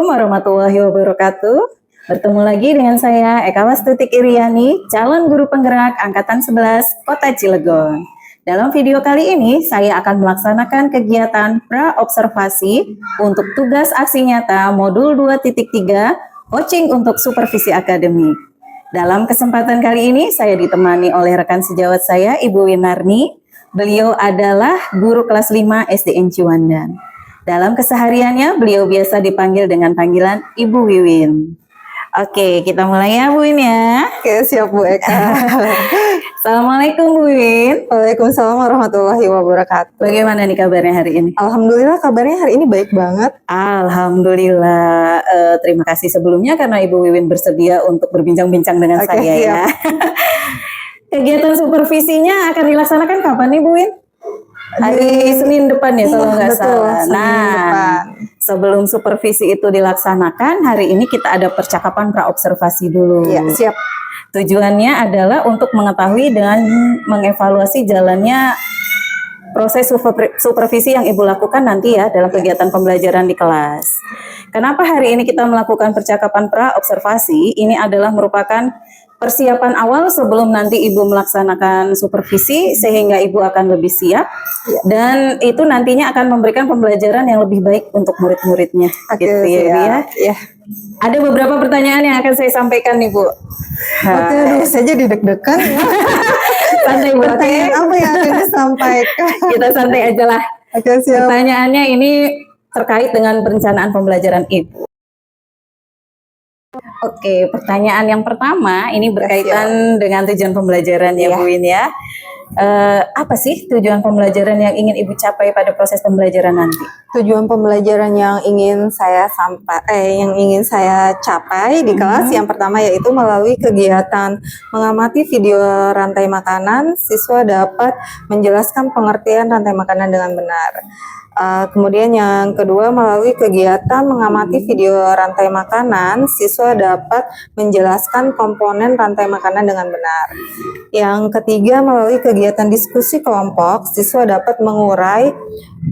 warahmatullahi wabarakatuh. Bertemu lagi dengan saya Eka Wastuti Iriani, calon guru penggerak Angkatan 11 Kota Cilegon. Dalam video kali ini, saya akan melaksanakan kegiatan pra-observasi untuk tugas aksi nyata modul 2.3, coaching untuk supervisi akademik. Dalam kesempatan kali ini, saya ditemani oleh rekan sejawat saya, Ibu Winarni. Beliau adalah guru kelas 5 SDN Ciwandan. Dalam kesehariannya, beliau biasa dipanggil dengan panggilan Ibu Wiwin. Oke, kita mulai ya Bu Win ya. Oke, siap Bu Eka. Assalamualaikum Bu Win. Waalaikumsalam warahmatullahi wabarakatuh. Bagaimana nih kabarnya hari ini? Alhamdulillah kabarnya hari ini baik banget. Alhamdulillah. Terima kasih sebelumnya karena Ibu Wiwin bersedia untuk berbincang-bincang dengan saya siap. ya. Kegiatan supervisinya akan dilaksanakan kapan nih Bu Win? Hari Senin depan ya kalau nggak salah. Nah, sebelum supervisi itu dilaksanakan, hari ini kita ada percakapan pra-observasi dulu. Ya, siap. Tujuannya adalah untuk mengetahui dan mengevaluasi jalannya proses supervisi yang Ibu lakukan nanti ya dalam kegiatan pembelajaran di kelas. Kenapa hari ini kita melakukan percakapan pra-observasi? Ini adalah merupakan persiapan awal sebelum nanti Ibu melaksanakan supervisi sehingga Ibu akan lebih siap dan itu nantinya akan memberikan pembelajaran yang lebih baik untuk murid-muridnya. Gitu ya. Ada beberapa pertanyaan yang akan saya sampaikan nih Bu. Oke, aduh, saya jadi deg-degan ya. Santai Bu. Pertanyaan apa yang akan disampaikan? Kita santai aja lah. Oke, siap. Pertanyaannya ini terkait dengan perencanaan pembelajaran Ibu. Oke, pertanyaan yang pertama ini berkaitan dengan tujuan pembelajaran ya Bu Win ya. Apa sih tujuan pembelajaran yang ingin Ibu capai pada proses pembelajaran nanti? Tujuan pembelajaran yang ingin saya capai di kelas yang pertama yaitu melalui kegiatan mengamati video rantai makanan, siswa dapat menjelaskan pengertian rantai makanan dengan benar. Kemudian yang kedua, melalui kegiatan mengamati video rantai makanan, siswa dapat menjelaskan komponen rantai makanan dengan benar. Yang ketiga, melalui kegiatan diskusi kelompok, siswa dapat mengurai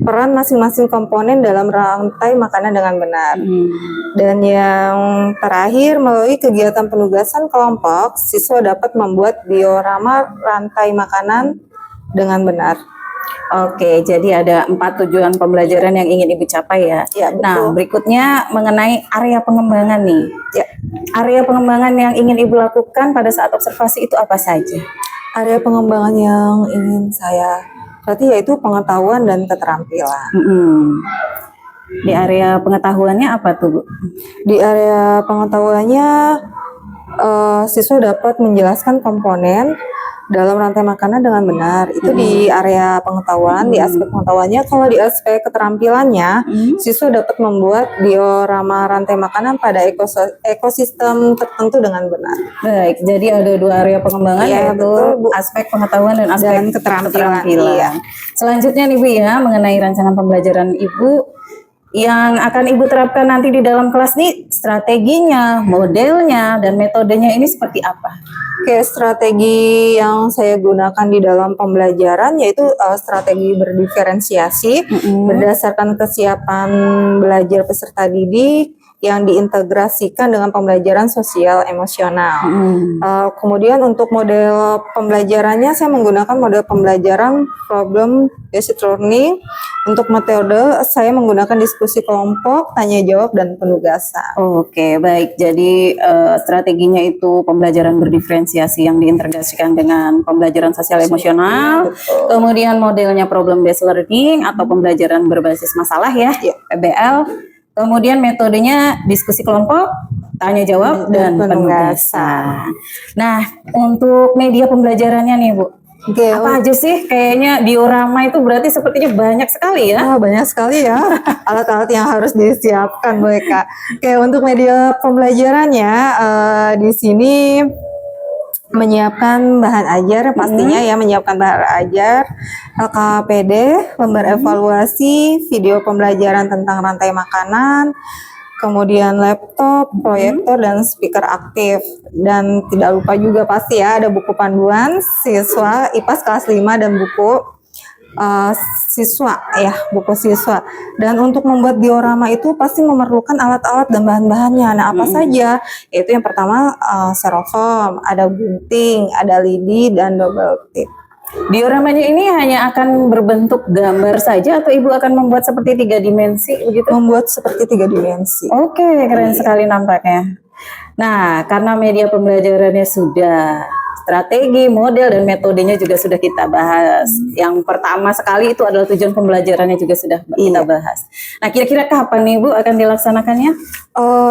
peran masing-masing komponen dalam rantai makanan dengan benar. Dan yang terakhir, melalui kegiatan penugasan kelompok, siswa dapat membuat diorama rantai makanan dengan benar. Oke, jadi ada 4 tujuan pembelajaran yang ingin Ibu capai ya. Ya, betul. Nah, berikutnya mengenai area pengembangan nih. Ya. Area pengembangan yang ingin Ibu lakukan pada saat observasi itu apa saja? Area pengembangan yang ingin saya berarti yaitu pengetahuan dan keterampilan. Di area pengetahuannya apa tuh Bu? Di area pengetahuannya siswa dapat menjelaskan komponen dalam rantai makanan dengan benar. Itu di area pengetahuan, di aspek pengetahuannya. Kalau di aspek keterampilannya, siswa dapat membuat diorama rantai makanan pada ekosistem tertentu dengan benar. Baik, jadi ada 2 area pengembangan yaitu betul, aspek pengetahuan dan aspek keterampilan. Iya. Selanjutnya nih Bu ya, mengenai rancangan pembelajaran Ibu yang akan Ibu terapkan nanti di dalam kelas nih, strateginya, modelnya, dan metodenya ini seperti apa? Oke, strategi yang saya gunakan di dalam pembelajaran yaitu strategi berdiferensiasi berdasarkan kesiapan belajar peserta didik yang diintegrasikan dengan pembelajaran sosial emosional. Kemudian untuk model pembelajarannya saya menggunakan model pembelajaran problem based learning. Untuk metode saya menggunakan diskusi kelompok, tanya jawab dan penugasan. Oke, baik. Jadi strateginya itu pembelajaran berdiferensiasi yang diintegrasikan dengan pembelajaran sosial emosional. Betul. Kemudian modelnya problem based learning atau pembelajaran berbasis masalah ya, PBL. Kemudian metodenya diskusi kelompok, tanya jawab dan penugasan. Nah, untuk media pembelajarannya nih Bu, apa aja sih? Kayaknya diorama itu berarti sepertinya banyak sekali ya? Banyak sekali ya alat-alat yang harus disiapkan Bu Eka. Oke, untuk media pembelajarannya di sini menyiapkan bahan ajar pastinya ya, menyiapkan bahan ajar, LKPD, lembar evaluasi, video pembelajaran tentang rantai makanan, kemudian laptop, proyektor, dan speaker aktif. Dan tidak lupa juga pasti ya ada buku panduan siswa IPAS kelas 5 dan buku uh, siswa ya, buku siswa. Dan untuk membuat diorama itu pasti memerlukan alat-alat dan bahan-bahannya. Nah, apa saja? Yaitu yang pertama styrofoam, ada gunting, ada lidi dan double tip. Dioramanya ini hanya akan berbentuk gambar saja atau Ibu akan membuat seperti 3 dimensi begitu? Membuat seperti 3 dimensi. Oke, keren sekali nampaknya. Nah, karena media pembelajarannya sudah, strategi, model, dan metodenya juga sudah kita bahas. Yang pertama sekali itu adalah tujuan pembelajarannya juga sudah kita bahas. Nah, kira-kira kapan nih Bu akan dilaksanakannya?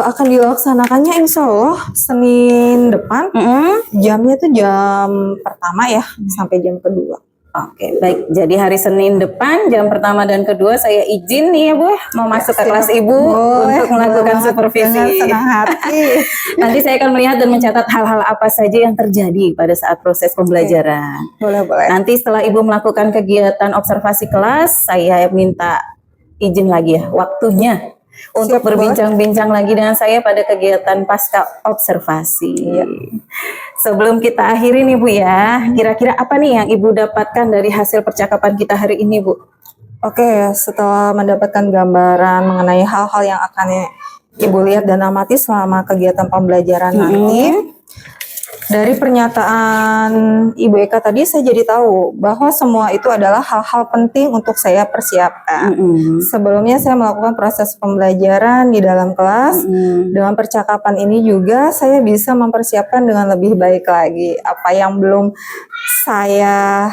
Akan dilaksanakannya insya Allah Senin depan. Jamnya tuh jam pertama ya sampai jam kedua. Oke, baik. Jadi hari Senin depan jam pertama dan kedua saya izin nih ya Bu, mau masuk ke kelas Ibu untuk melakukan supervisi. Dengan senang hati. Nanti saya akan melihat dan mencatat hal-hal apa saja yang terjadi pada saat proses pembelajaran. Boleh. Nanti setelah Ibu melakukan kegiatan observasi kelas, saya minta izin lagi ya waktunya untuk berbincang-bincang lagi dengan saya pada kegiatan pasca observasi. Sebelum kita akhiri nih Bu ya, kira-kira apa nih yang Ibu dapatkan dari hasil percakapan kita hari ini Bu? Oke, setelah mendapatkan gambaran mengenai hal-hal yang akan Ibu lihat dan amati selama kegiatan pembelajaran nanti, dari pernyataan Ibu Eka tadi saya jadi tahu bahwa semua itu adalah hal-hal penting untuk saya persiapkan. Sebelumnya saya melakukan proses pembelajaran di dalam kelas. Dengan percakapan ini juga saya bisa mempersiapkan dengan lebih baik lagi apa yang belum saya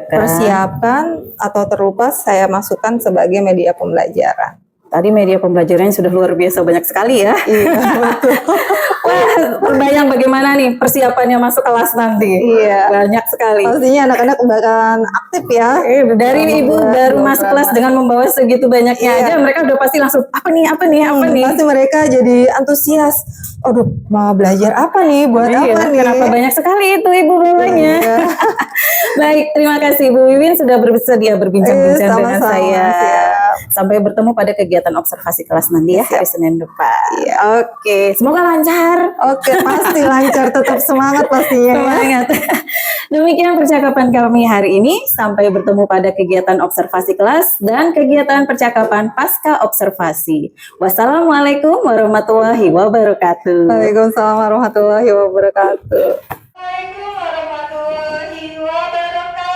persiapkan atau terlupa saya masukkan sebagai media pembelajaran. Tadi media pembelajarannya sudah luar biasa banyak sekali ya. Iya, betul. Wah, terbayang bagaimana nih persiapannya masuk kelas nanti. Iya. Banyak sekali. Pastinya anak-anak bakalan aktif ya. Dari Ibu baru masuk kelas dengan membawa segitu banyaknya aja, mereka udah pasti langsung apa nih. Pasti mereka jadi antusias. Aduh, mau belajar apa nih? Buat apa nih? Kenapa banyak sekali itu Ibu bawanya? Baik, terima kasih Ibu Wiwin sudah bersedia berbincang-bincang dengan saya. Sampai bertemu pada kegiatan observasi kelas nanti ya hari Senin depan. Oke, semoga lancar. Oke, pasti lancar, tetap semangat pastinya. Semangat. Demikian percakapan kami hari ini. Sampai bertemu pada kegiatan observasi kelas dan kegiatan percakapan pasca observasi. Wassalamualaikum warahmatullahi wabarakatuh. Waalaikumsalam warahmatullahi wabarakatuh. Waalaikumsalam warahmatullahi wabarakatuh.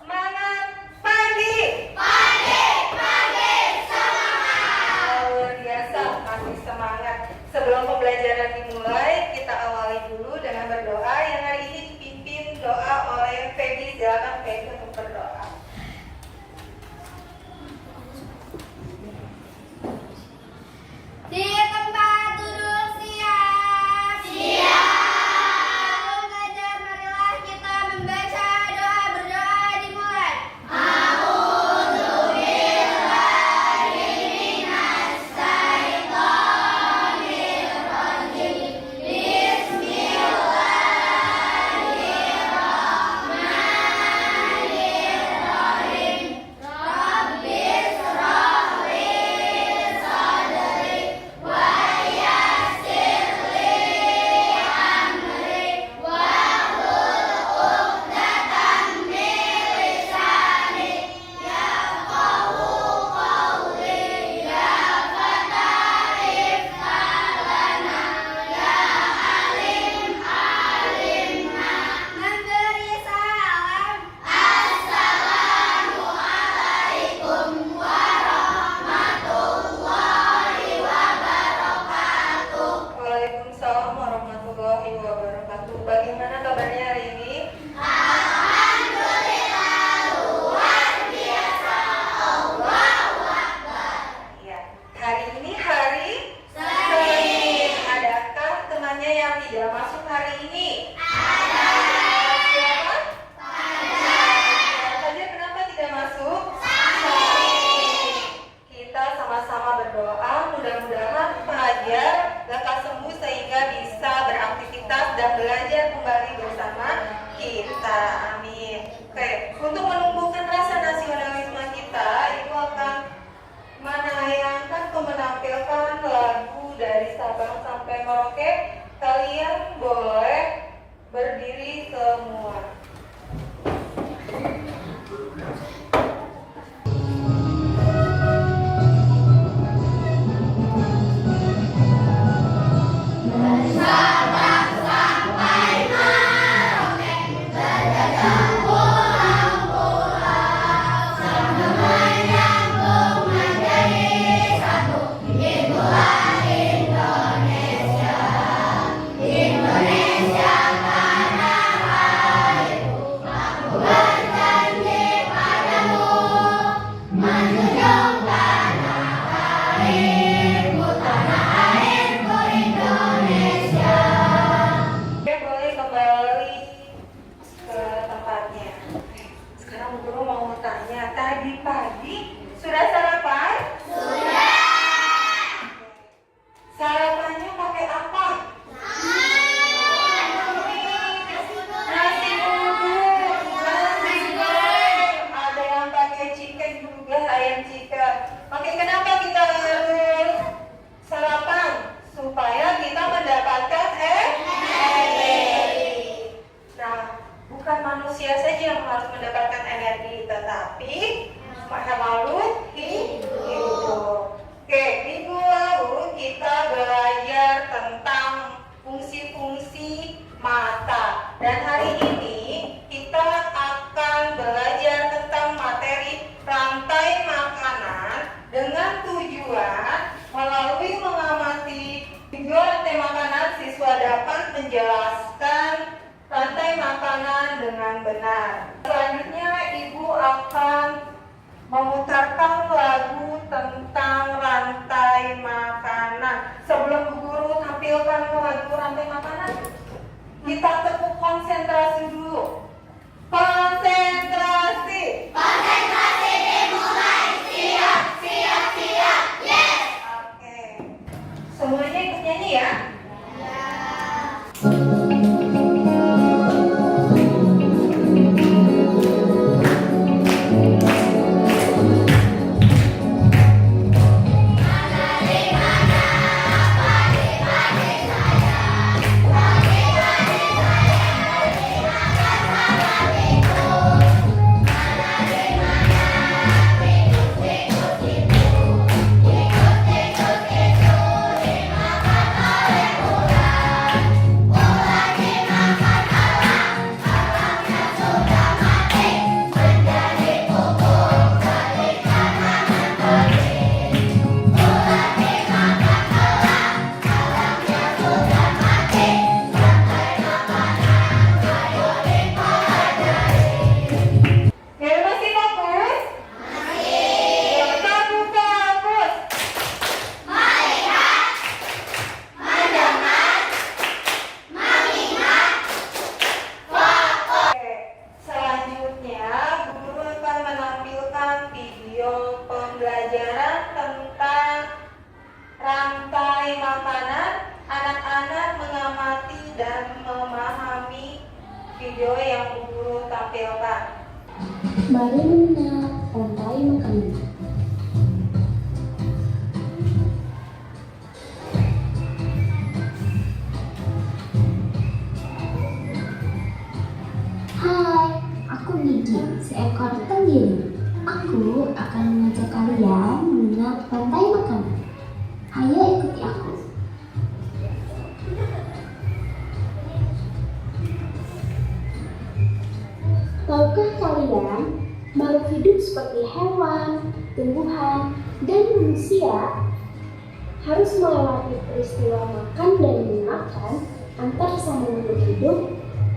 Semangat pagi. Luar biasa, masih semangat. Sebelum pembelajaran dimulai, kita awali dulu dengan berdoa yang hari ini dipimpin doa oleh Feby. Silakan Feby untuk berdoa. pagi. Sudah sarapan? Sudah. Sarapannya pakai apa? Nasi uduk, nasi goreng. Ada yang pakai chicken juga, ayam chicken. Oke, kenapa kita harus sarapan? Supaya kita mendapatkan energi. Nah, bukan manusia saja yang harus mendapatkan energi, tetapi makhluk hidup. Oke, minggu lalu kita belajar tentang fungsi-fungsi mata. Dan hari ini kita akan belajar tentang materi rantai makanan dengan tujuan melalui mengamati video rantai makanan, siswa dapat menjelaskan rantai makanan dengan benar. Selanjutnya, Ibu akan memutarkan lagu tentang rantai makanan. Sebelum Bu Guru tampilkan lagu rantai makanan, kita tepuk konsentrasi dulu. Konsentrasi. Konsentrasi dimulai. Siap, siap, siap. Yes. Oke. Semuanya ikut nyanyi ya. Ya, masih fokus? Masih. Ya, satu fokus. Melihat, mendengar, mengingat, fokus. Oke, selanjutnya guru akan menampilkan video pembelajaran tentang rantai makanan. Anak-anak mengamati dan memahami video yang guru tampilkan. Mari mengenal rantai makanan. Hai, aku Gigi, seekor tenggiri. Aku akan mengajak kalian mengenal rantai makanan. Ayo ikuti aku. Tahukah kalian, makhluk hidup seperti hewan, tumbuhan, dan manusia harus melewati peristiwa makan dan memakan antar sesama makhluk hidup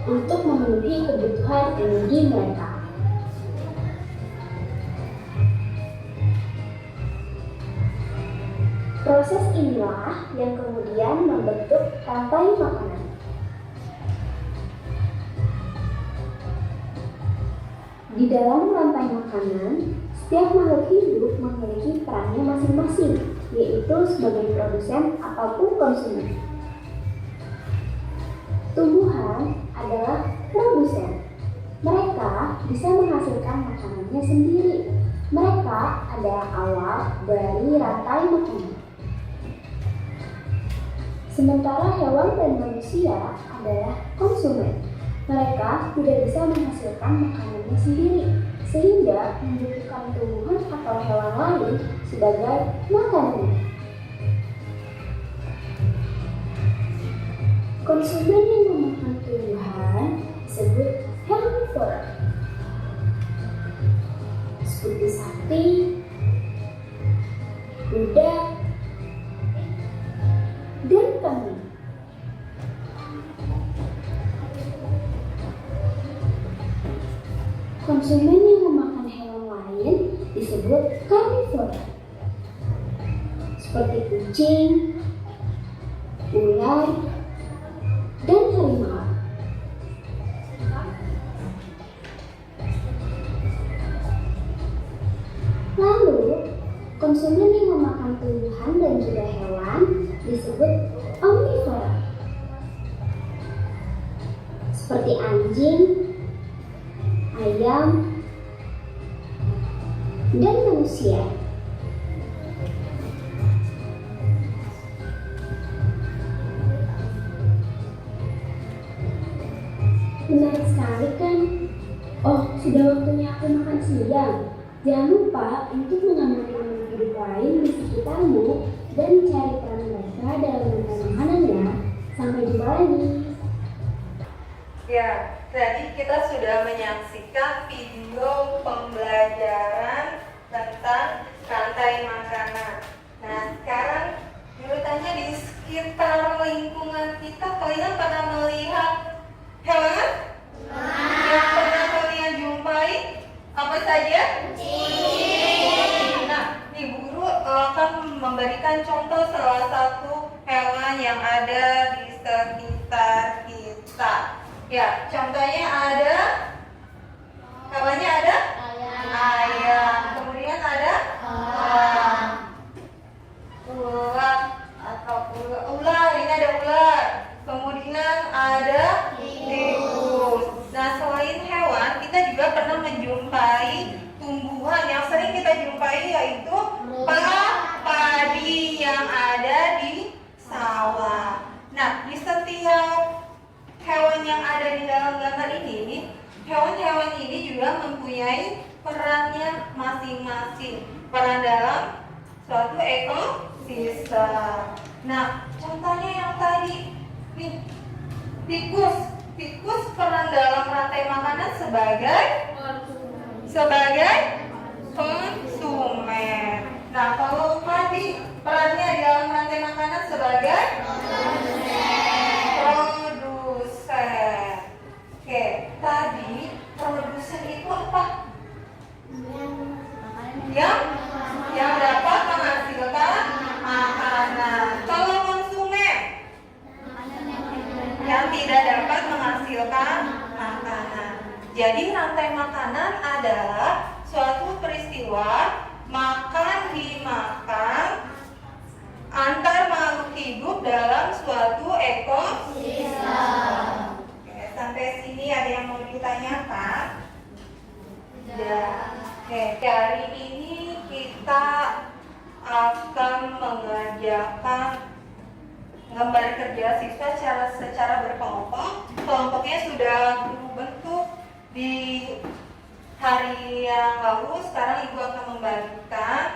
untuk memenuhi kebutuhan energi mereka. Proses inilah yang kemudian membentuk rantai makanan. Di dalam rantai makanan, setiap makhluk hidup memiliki perannya masing-masing, yaitu sebagai produsen ataupun konsumen. Tumbuhan adalah produsen. Mereka bisa menghasilkan makanannya sendiri. Mereka adalah awal dari rantai makanan. Sementara hewan dan manusia adalah konsumen. Mereka tidak bisa menghasilkan makanannya sendiri, sehingga membutuhkan tumbuhan atau hewan lain sebagai makanan. Konsumen yang memakan tumbuhan disebut herbivora, seperti sapi, kuda, dan kambing. Konsumen yang memakan hewan lain disebut karnivora, seperti kucing, ular, dan harimau. konsumen yang memakan tumbuhan dan juga hewan disebut omnivora. Seperti anjing, ayam, dan manusia. Menarik sekali kan? Oh, sudah waktunya aku makan siang. Jangan lupa untuk mengamati makhluk hidup lain di sekitarmu dan cari peran mereka dalam makanan ya. Sampai jumpa lagi. Ya, tadi kita sudah menyaksikan video pembelajaran tentang rantai makanan. Nah, sekarang menurut tanya di sekitar lingkungan kita, kalian pernah melihat hewan? Yang pernah kalian jumpai apa saja? Nah, nih guru akan memberikan contoh salah satu hewan yang ada di sekitar kita. Ya, contohnya ada hewannya ada? Ayam. Kemudian ada? Ular atau ular. Ini ada ular. Kemudian ada tikus. Nah, selain hewan, kita juga pernah menjumpai tumbuhan yang sering kita jumpai yaitu padi yang ada di sawah. Nah, di setiap hewan yang ada di dalam gambar ini, hewan-hewan ini juga mempunyai perannya masing-masing. Peran dalam suatu ekosistem. Nah, contohnya yang tadi nih, tikus peran dalam rantai makanan sebagai konsumen. Nah, kalau padi perannya di dalam rantai makanan sebagai produsen. Oke, tadi produsen itu apa? Yang dapat menghasilkan makanan. Kalau konsumen yang tidak dapat menghasilkan makanan. Jadi rantai makanan adalah suatu peristiwa makan dimakan antar makhluk hidup dalam suatu ekosistem. Oke, sampai sini ada yang mau ditanyakan? Tidak. Oke, hari ini kita akan mengerjakan gambar kerja siswa secara berkelompok. Kelompoknya sudah guru bentuk di hari yang lalu. Sekarang ibu akan membagikan.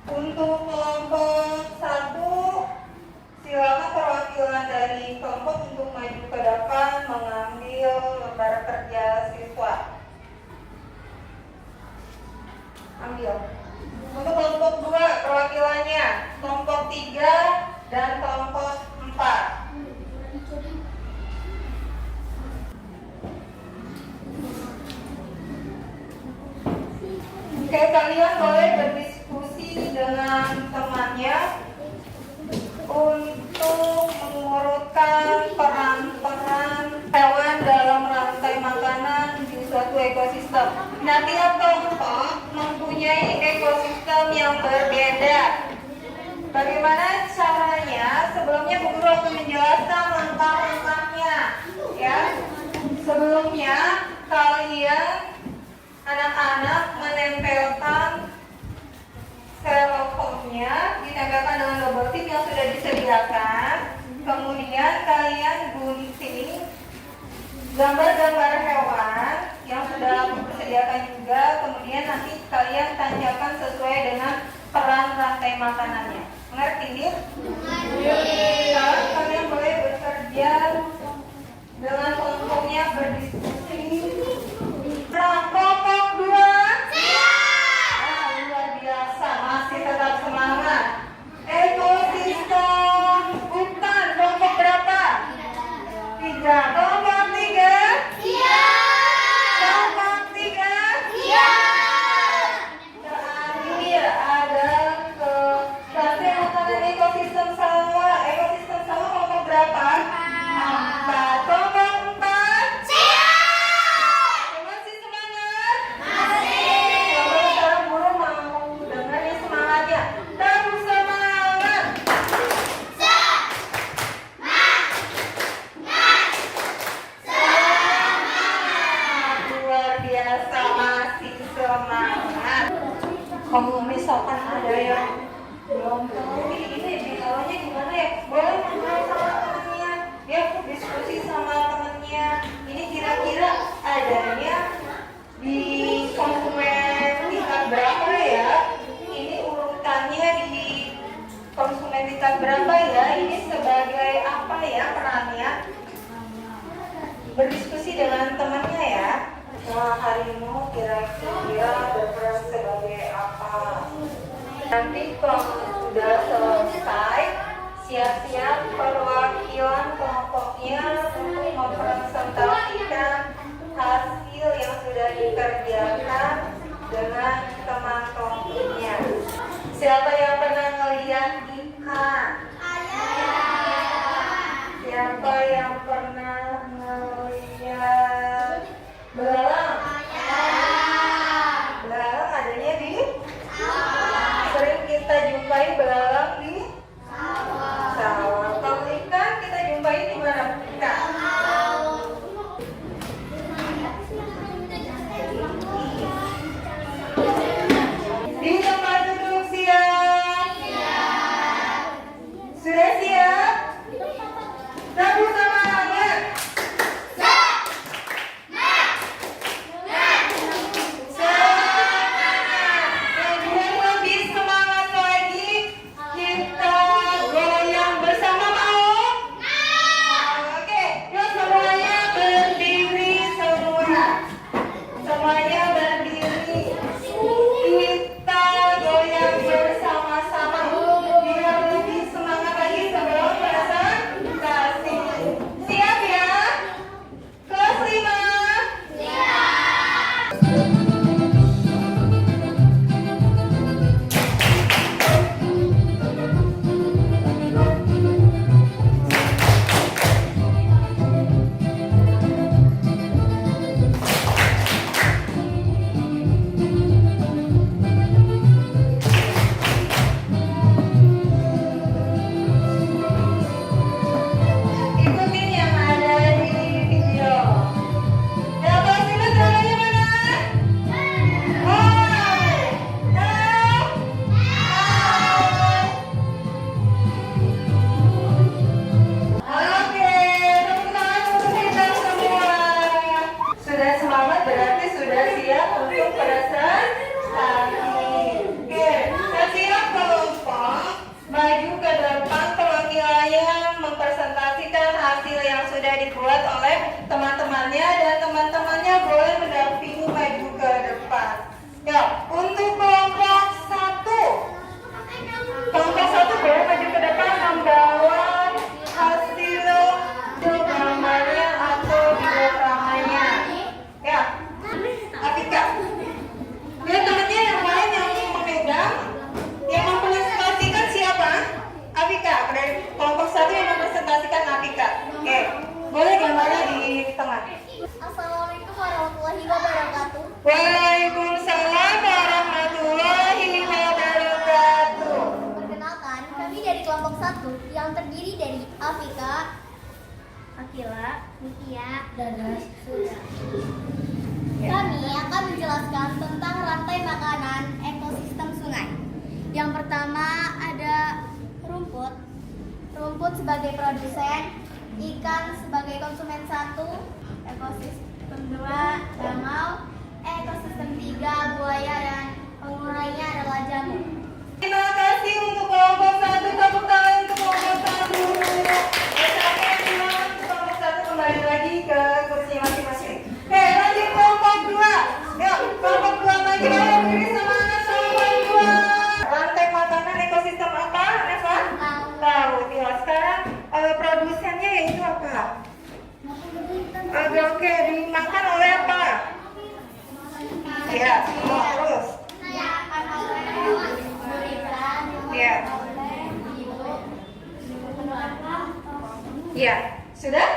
Untuk kelompok 1, silakan perwakilan dari kelompok untuk maju ke depan mengambil lembar kerja siswa. Ambil. Untuk kelompok 2, perwakilannya kelompok 3 dan kelompok 4. Oke, kalian boleh berdiskusi dengan temannya untuk mengurutkan peran-peran hewan dalam rantai makanan di suatu ekosistem. Nah, tiap kelompok mempunyai ekosistem yang berbeda. Bagaimana caranya? Sebelumnya Bu Guru akan menjelaskan langkah-langkahnya. Ya, sebelumnya kalian anak-anak menempelkan styrofoamnya, ditempelkan dengan double tip yang sudah disediakan. Kemudian kalian gunting gambar-gambar hewan yang sudah aku persediakan juga. Kemudian nanti kalian tancapkan sesuai dengan peran rantai makanannya. Mengerti nih? Sekarang kalian boleh bekerja dengan kelompoknya berdiskusi. Kelompok 2. Luar biasa, masih tetap semangat. Ekosistem hutan kelompok berapa? 3. Kelompok 3? Kelompok 3? Terakhir ada ke rantai makanan ekosistem sawah. Ekosistem sawah kelompok berapa? 4. Kelompok 4? Kalau misalkan ada yang belum tahu ini caranya gimana ya, boleh ngobrol sama temennya, ya diskusi sama temennya. Ini kira-kira adanya di konsumen tingkat berapa ya? Ini urutannya di konsumen tingkat berapa ya? Ini sebagai apa ya perannya? Berdiskusi dengan temannya ya. Nah, harimu kira-kira berperan sebagai apa? Nanti kalau sudah selesai, siap-siap perwakilan kelompoknya untuk mempresentasikan hasil yang sudah dikerjakan dengan teman-temannya. Siapa yang pernah ngeliat ikan? Siapa yang pernah ngeliat belalang? Belalang adanya di? Sering kita jumpai belalang di? Sawah. Kalau ikan kita jumpai di mana? Ikan. Di tempat duduk siap. Sudah siap? Tepuk tangan. Semangat. Biar lebih semangat lagi, kita goyang bersama mau? Oke, yuk semuanya berdiri semua. Semuanya berdiri. Kita goyang bersama-sama biar lebih semangat lagi sebelum presentasi. Siap ya? Kelas 5. Ikutin yang ada di video. Ya, kelas 5 caranya mana? Hai. Hai. Oke, tepuk tangan untuk kita semua. Sudah semangat berarti sudah siap untuk presentasi. Oke, siap kelompok. Maju ke depan, perwakilannya mempresentasikan hasil yang sudah dibuat oleh teman-temannya dan teman-temannya boleh mendampingi maju ke depan. Ya, untuk kelompok 1. Kelompok 1 boleh maju ke depan membawa hasil gambarnya atau dioramanya. Ya, Atika. Biar temannya yang lain yang memegang, yang mempresentasikan siapa? Afika. Dari kelompok 1 yang mempresentasikan Afika. Oke, boleh gambarnya di tengah. Assalamualaikum warahmatullahi wabarakatuh. Waalaikumsalam warahmatullahi wabarakatuh. Perkenalkan, kami dari kelompok 1 yang terdiri dari Afika, Akila, Mutia, dan Suda. Kami akan menjelaskan tentang rantai makanan ekosistem sungai. Yang pertama ada rumput. Rumput sebagai produsen, ikan sebagai konsumen 1, ekosistem 2, danau, ekosistem 3, buaya, dan pengurainya adalah jamur. Terima kasih untuk kelompok 1. Tepuk tangan untuk kelompok 1. Sampai kelompok 1 kembali lagi ke kursi masing-masing. Oke, lanjut kelompok 2. Yuk, kelompok 2 lagi berdiri semangat kelompok 2. Rantai makanan ekosistem apa, Neva? Tahu. Ya, sekarang produsennya yaitu apa? Oke, dimakan oleh apa? Ya, terus. Ya. Ya, sudah?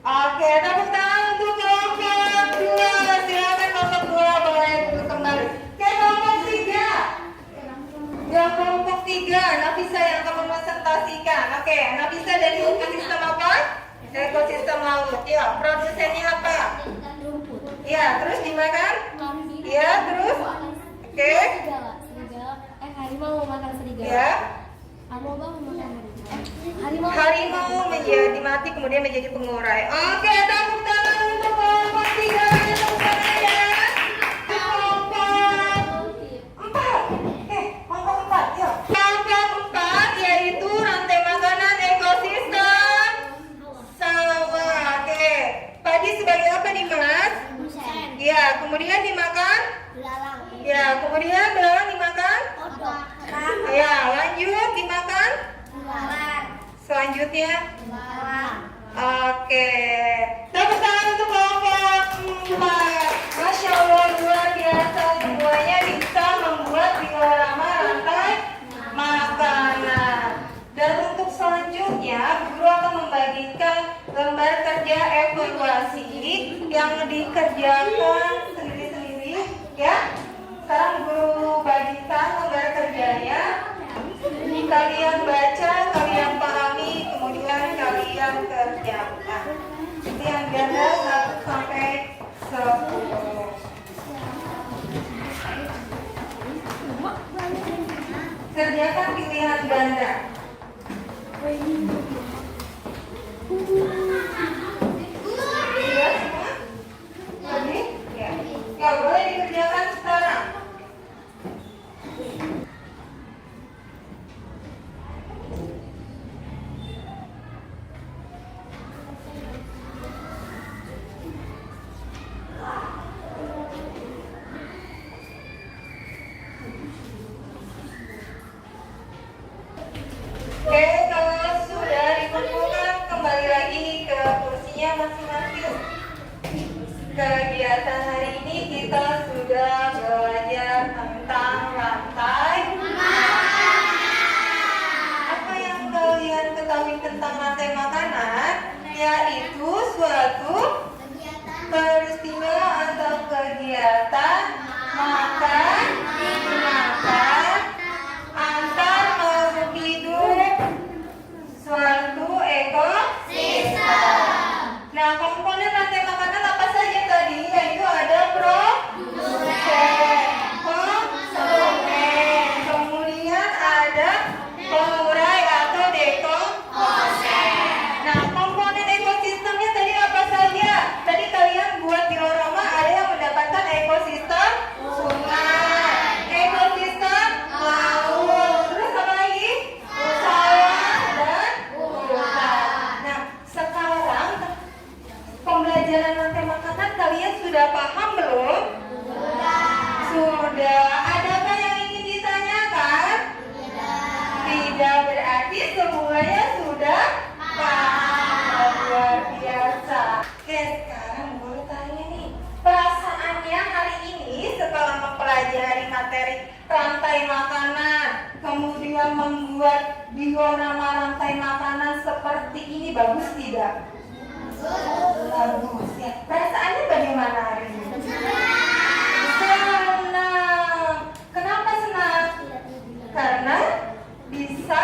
Oke, tepuk tangan untuk kelompok 2. Silakan kelompok 2 boleh duduk kembali. Oke, kelompok 3. Yang kelompok 3, Nafisa yang akan mempresentasikan. Oke, Nafisa dari ekosistem apa? Ekosistem laut. Ya, produsennya apa? Ya, terus dimakan? Ya, terus? Oke. Ya. Harimau menjadi mati kemudian menjadi pengurai. Oke, tepuk tangan untuk kelompok 3. Tepuk tangan ya. Kelompok 4. Yuk. Kelompok 4 yaitu rantai makanan ekosistem sawah. Oke. Padi sebagai apa nih, Mas? Ya, kemudian dimakan? Ya, kemudian belalang dimakan? Ya, lanjut dimakan? Selanjutnya? Oke. Tepuk tangan untuk kelompok 4. Masya Allah, luar biasa. Semuanya bisa membuat diorama rantai makanan. Dan untuk selanjutnya, guru akan membagikan lembar kerja evaluasi yang dikerjakan sendiri-sendiri. Ya, sekarang guru bagikan lembar kerjanya. Kalian baca, kalian pahami, kemudian kalian kerjakan. Ini yang ganda 1 sampai 10. Kerjakan pilihan ganda. Sudah semua? Jadi, ya. Ya, boleh dikerjakan sekarang. Oke, kalau sudah dikumpulkan, kembali lagi ke kursinya masing-masing. Kegiatan hari ini kita sudah belajar tentang rantai. Apa yang kalian ketahui tentang rantai makanan? Yaitu suatu peristiwa atau kegiatan makan, antar makhluk hidup suatu ekosistem. Nah, komponen rantai makanan apa saja tadi? Yaitu ada produsen, konsumen, kemudian ada pengurai atau dekomposer. Nah, komponen ekosistemnya tadi apa saja? Tadi kalian buat diorama, ada yang mendapatkan ekosistem sungai, ekosistem laut, terus apa lagi? Sawah dan hutan. Nah, sekarang pembelajaran rantai makanan kalian sudah paham belum? Sudah. Adakah yang ingin ditanyakan? Tidak, berarti semuanya sudah paham. Luar biasa. Oke, sekarang guru tanya nih, perasaannya hari ini setelah mempelajari materi rantai makanan, kemudian membuat diorama rantai makanan seperti ini, bagus tidak? Bagus ya. Perasaannya bagaimana hari ini? Senang. Kenapa senang? Karena bisa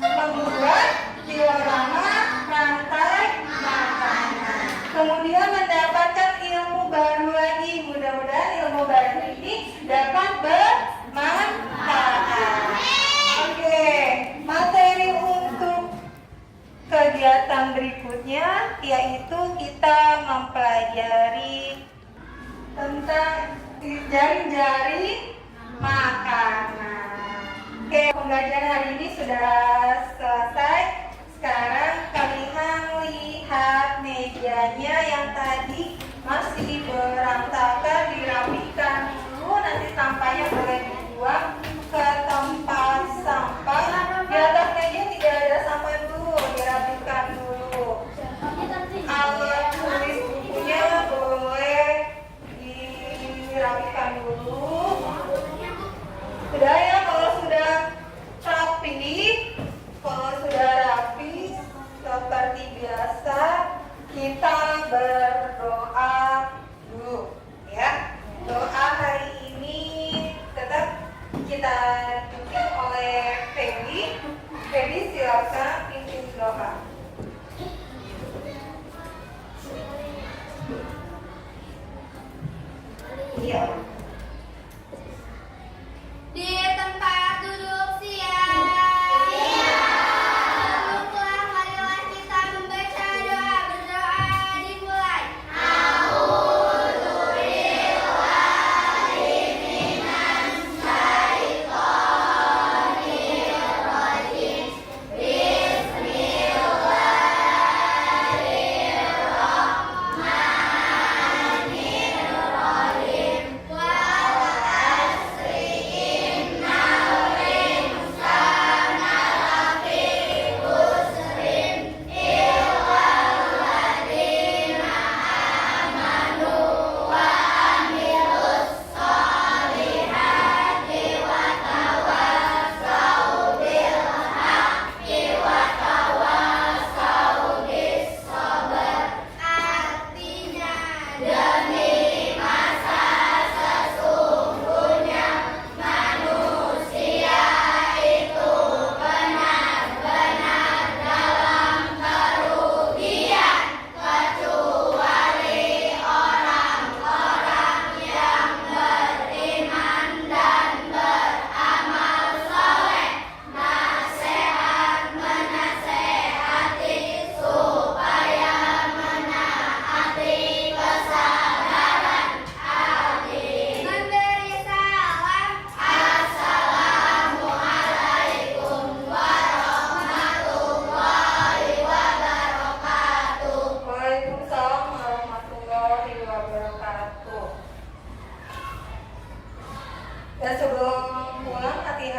membuat diorama rantai makanan. Kemudian mendapatkan ilmu baru lagi. Mudah-mudahan ilmu baru ini dapat bermanfaat. Oke, materi untuk kegiatan berikutnya yaitu kita mempelajari tentang jaring-jaring makanan. Oke, pembelajaran hari ini sudah selesai. Sekarang kalian lihat mejanya yang tadi masih berantakan, dirapikan dulu. Nanti sampahnya boleh dibuang ke tempat sampah. Di atas meja tidak ada sampah dulu, dirapikan dulu. Alat tulis bukunya boleh dirapikan dulu. Sudah ya, kalau sudah rapi seperti biasa, kita berdoa dulu ya. Doa hari ini tetap kita dipimpin oleh Feby. Feby, silakan pimpin doa. Iya. Di tempat duduk siap.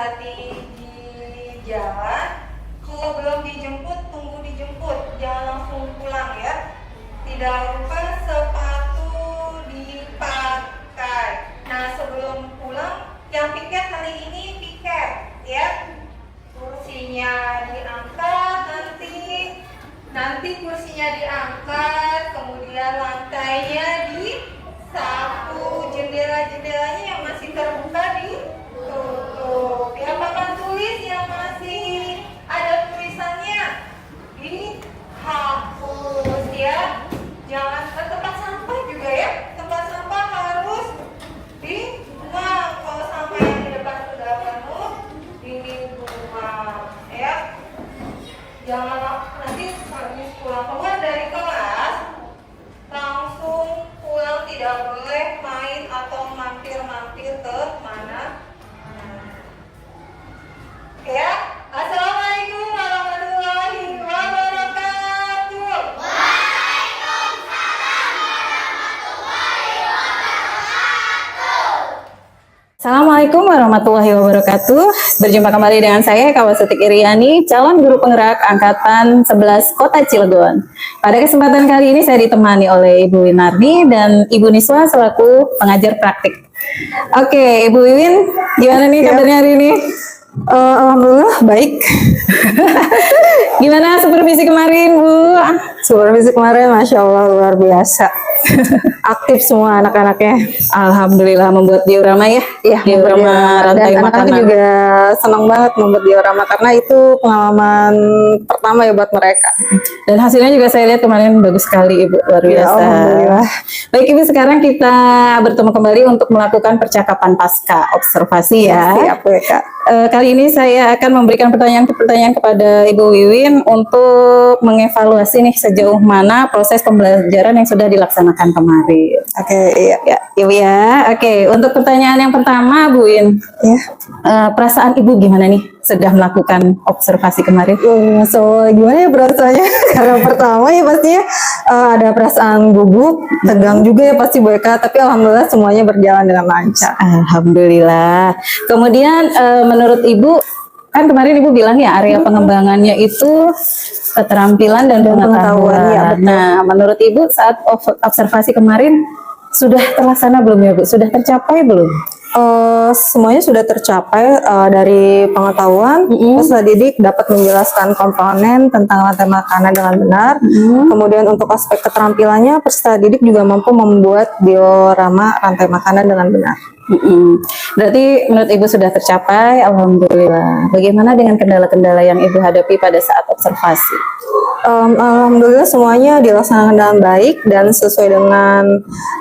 hati-hati di jalan. Kalau belum dijemput, tunggu dijemput, jangan langsung pulang ya. Tidak lupa sepatu dipakai. Nah, sebelum pulang, yang piket hari ini piket ya. Kursinya diangkat nanti kursinya diangkat, kemudian lantainya disapu, jendela-jendelanya yang masih terbuka ditutup. Ya, papan tulis yang masih ada tulisannya dihapus ya. Jangan ke tempat sampah juga ya. Tempat sampah harus dibuang. Kalau sampah yang di depan sudah penuh, dibuang ya. Jangan nanti habis pulang keluar dari kelas langsung pulang, tidak boleh main atau mampir-mampir ke mana. Ya, assalamualaikum warahmatullahi wabarakatuh. Assalamualaikum warahmatullahi wabarakatuh. Berjumpa kembali dengan saya Eka-Wastuti Iriani, calon guru penggerak angkatan 11 Kota Cilegon. Pada kesempatan kali ini saya ditemani oleh Ibu Winardi dan Ibu Niswa selaku pengajar praktik. Oke, Ibu Wiwin, gimana nih kabarnya hari ini? Alhamdulillah baik. Gimana supervisi kemarin, Bu? Supervisi kemarin, masya Allah luar biasa. Aktif semua anak-anaknya. Alhamdulillah membuat diorama ya? Iya, diorama rantai dan anak-anak makanan. juga senang banget membuat diorama karena itu pengalaman pertama ya buat mereka. Dan hasilnya juga saya lihat kemarin bagus sekali, Ibu, luar Ya, biasa. alhamdulillah. Baik, Ibu, sekarang kita bertemu kembali untuk melakukan percakapan pasca observasi ya. Siap ya Kak. Kali ini saya akan memberikan pertanyaan-pertanyaan kepada Ibu Wiwin untuk mengevaluasi nih sejauh mana proses pembelajaran yang sudah dilaksanakan kemarin. Oke, iya. Ya, Ibu ya. Oke, untuk pertanyaan yang pertama, Bu Win, Ya. perasaan Ibu gimana nih sudah melakukan observasi kemarin? So gimana ya perasaannya? Karena pertama ya pastinya ada perasaan gugup, tegang juga ya pasti Bu Eka, tapi alhamdulillah semuanya berjalan dengan lancar. Alhamdulillah. Kemudian menurut Ibu, kan kemarin Ibu bilang ya area pengembangannya itu keterampilan dan pengetahuan. ya, betul. Nah, menurut Ibu saat observasi kemarin sudah terlaksana belum ya Bu? Sudah tercapai belum? Semuanya sudah tercapai dari pengetahuan. Peserta didik dapat menjelaskan komponen tentang rantai makanan dengan benar. Kemudian untuk aspek keterampilannya, peserta didik juga mampu membuat diorama rantai makanan dengan benar. Berarti menurut Ibu sudah tercapai, alhamdulillah. Bagaimana dengan kendala-kendala yang Ibu hadapi pada saat observasi? Alhamdulillah semuanya dilaksanakan dengan baik dan sesuai dengan,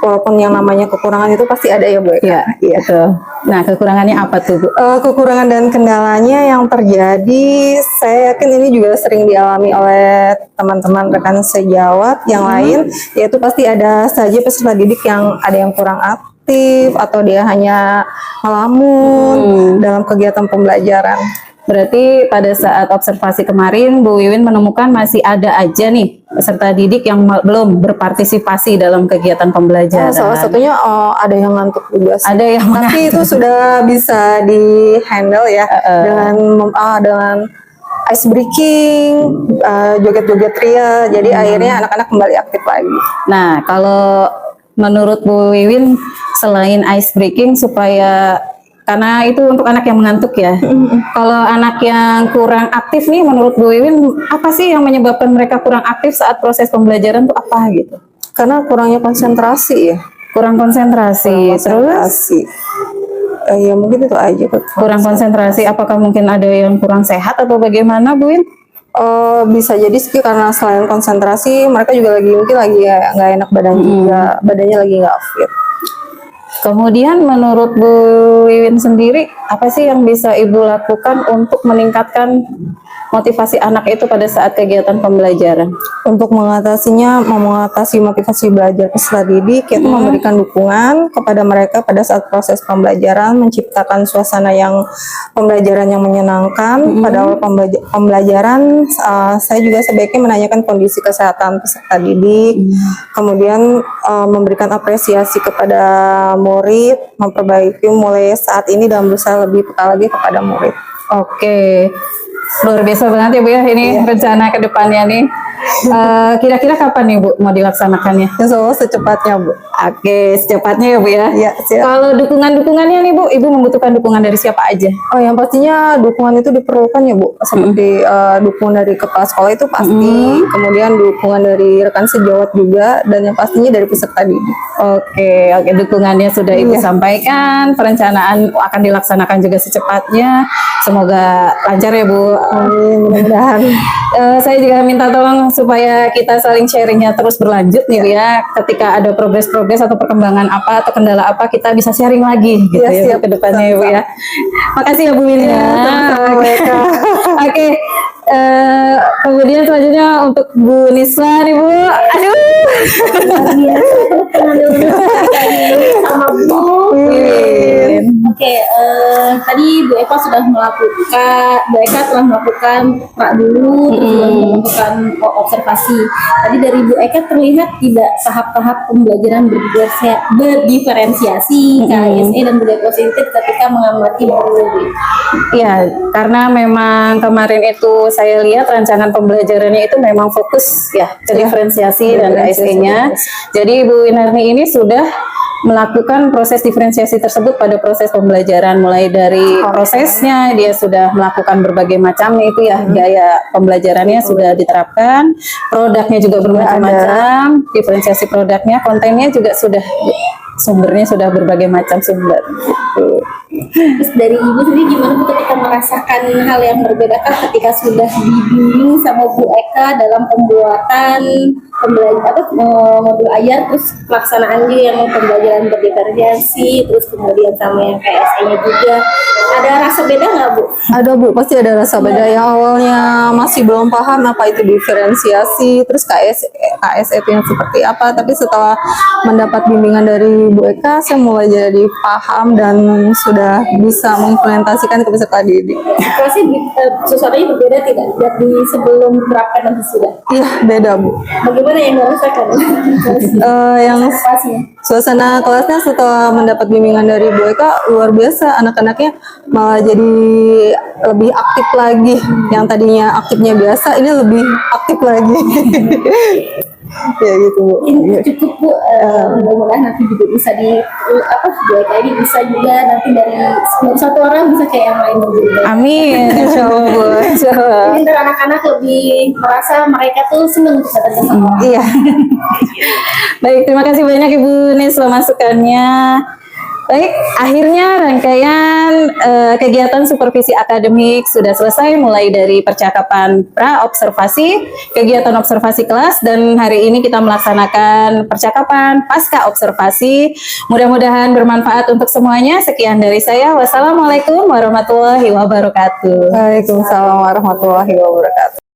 walaupun yang namanya kekurangan itu pasti ada ya Bu Eka. Iya, betul. Nah, kekurangannya apa tuh, Bu? Kekurangan dan kendalanya yang terjadi, saya yakin ini juga sering dialami oleh teman-teman rekan sejawat yang lain, yaitu pasti ada saja peserta didik yang ada yang kurang aktif atau dia hanya ngelamun dalam kegiatan pembelajaran. Berarti pada saat observasi kemarin, Bu Wiwin menemukan masih ada aja nih peserta didik yang belum berpartisipasi dalam kegiatan pembelajaran. Salah satunya ada yang ngantuk juga sih. Ada yang Tapi itu sudah bisa di handle ya dengan ice breaking, joget-joget ria. Jadi akhirnya anak-anak kembali aktif lagi. Nah, kalau menurut Bu Wiwin, selain ice breaking supaya, karena itu untuk anak yang mengantuk ya. Kalau anak yang kurang aktif nih, menurut Bu Wiwin, apa sih yang menyebabkan mereka kurang aktif saat proses pembelajaran tuh apa gitu? Karena kurangnya konsentrasi ya. Kurang konsentrasi. Terus Ya mungkin itu aja. kurang konsentrasi, apakah mungkin ada yang kurang sehat atau bagaimana, Bu Win? Bisa jadi sih karena selain konsentrasi, mereka juga mungkin lagi nggak enak badan juga, badannya lagi nggak fit. Kemudian menurut Bu Wiwin sendiri, apa sih yang bisa Ibu lakukan untuk meningkatkan motivasi anak itu pada saat kegiatan pembelajaran? Untuk mengatasi motivasi belajar peserta didik, yaitu memberikan dukungan kepada mereka pada saat proses pembelajaran, menciptakan suasana yang pembelajaran yang menyenangkan. Pada awal pembelajaran, saya juga sebaiknya menanyakan kondisi kesehatan peserta didik, kemudian memberikan apresiasi kepada murid, memperbaiki mulai saat ini dan berusaha lebih peka lagi kepada murid. Oke, luar biasa banget ya Bu ya, ini rencana ke depannya nih. Kira-kira kapan nih Bu mau dilaksanakannya? Insya Allah secepatnya Bu. Oke, secepatnya ya Bu ya. Iya, siap. Kalau dukungan-dukungannya nih Bu, Ibu membutuhkan dukungan dari siapa aja? Oh, yang pastinya dukungan itu diperlukan ya Bu. Seperti dukungan dari kepala sekolah itu pasti, kemudian dukungan dari rekan sejawat juga, dan yang pastinya dari peserta didik. Oke, dukungannya sudah Ibu Iya. sampaikan, perencanaan akan dilaksanakan juga secepatnya. Semoga lancar ya Bu. Amin, mudah-mudahan. Saya juga minta tolong supaya kita saling sharingnya terus berlanjut nih Bu ya. Ketika ada progres-progres atau perkembangan apa atau kendala apa, kita bisa sharing lagi gitu Iya, ya siap. ke depannya ya Bu ya. Makasih ya Bu Wilya. sama-sama, Bu Eka. Oke. Kemudian selanjutnya untuk Bu Niswa nih Bu. Aduh. Sama Bu. Win. Oke, tadi Bu Eka sudah melakukan, Bu Eka telah melakukan pra dulu, terus juga melakukan observasi. Tadi dari Bu Eka terlihat tidak tahap-tahap pembelajaran berdiferensiasi, KSE dan budaya positif ketika mengamati guru. Iya, karena memang kemarin itu saya lihat rancangan pembelajarannya itu memang fokus ya ke diferensiasi dan KSE-nya. Jadi Ibu Winarni ini sudah melakukan proses diferensiasi tersebut pada proses pembelajaran, mulai dari prosesnya dia sudah melakukan berbagai macam itu ya, gaya pembelajarannya sudah diterapkan, produknya juga bermacam-macam, diferensiasi produknya, kontennya juga sudah, sumbernya sudah berbagai macam sumber. Terus dari Ibu sendiri gimana Bu ketika merasakan hal yang berbeda kah ketika sudah dibimbing sama Bu Eka dalam pembuatan modul ayat, terus pelaksanaannya yang pembelajaran berdiferensiasi, terus kemudian sama yang KSE-nya juga, ada rasa beda nggak Bu? Ada Bu, pasti ada rasa beda. Yang awalnya masih belum paham apa itu diferensiasi, terus KSE itu yang seperti apa, tapi setelah mendapat bimbingan dari Bu Eka, saya mulai jadi paham dan sudah bisa mengimplementasikan ke peserta didik. Situasi suasananya berbeda tidak dari sebelum menerapkan dan sesudah? Iya, beda Bu. Bagaimana yang dirasakan? Yang Situasinya. suasana kelasnya setelah mendapat bimbingan dari Bu Eka luar biasa, anak-anaknya malah jadi lebih aktif lagi. Yang tadinya aktifnya biasa, ini lebih aktif lagi. Ya gitu Bu. Ini cukup Bu, mudah-mudahan nanti juga bisa Bu Eka ini bisa juga nanti dari satu orang bisa kayak yang lain juga. Amin, insya Allah Bu. Insya Allah. Jadi ntar anak-anak lebih merasa mereka tuh senang bisa datang ke sekolah. Iya. Baik, terima kasih banyak Ibu Niswa masukannya. Baik, akhirnya rangkaian kegiatan supervisi akademik sudah selesai, mulai dari percakapan pra-observasi, kegiatan observasi kelas, dan hari ini kita melaksanakan percakapan pasca observasi. Mudah-mudahan bermanfaat untuk semuanya. Sekian dari saya. Wassalamualaikum warahmatullahi wabarakatuh. Waalaikumsalam warahmatullahi wabarakatuh.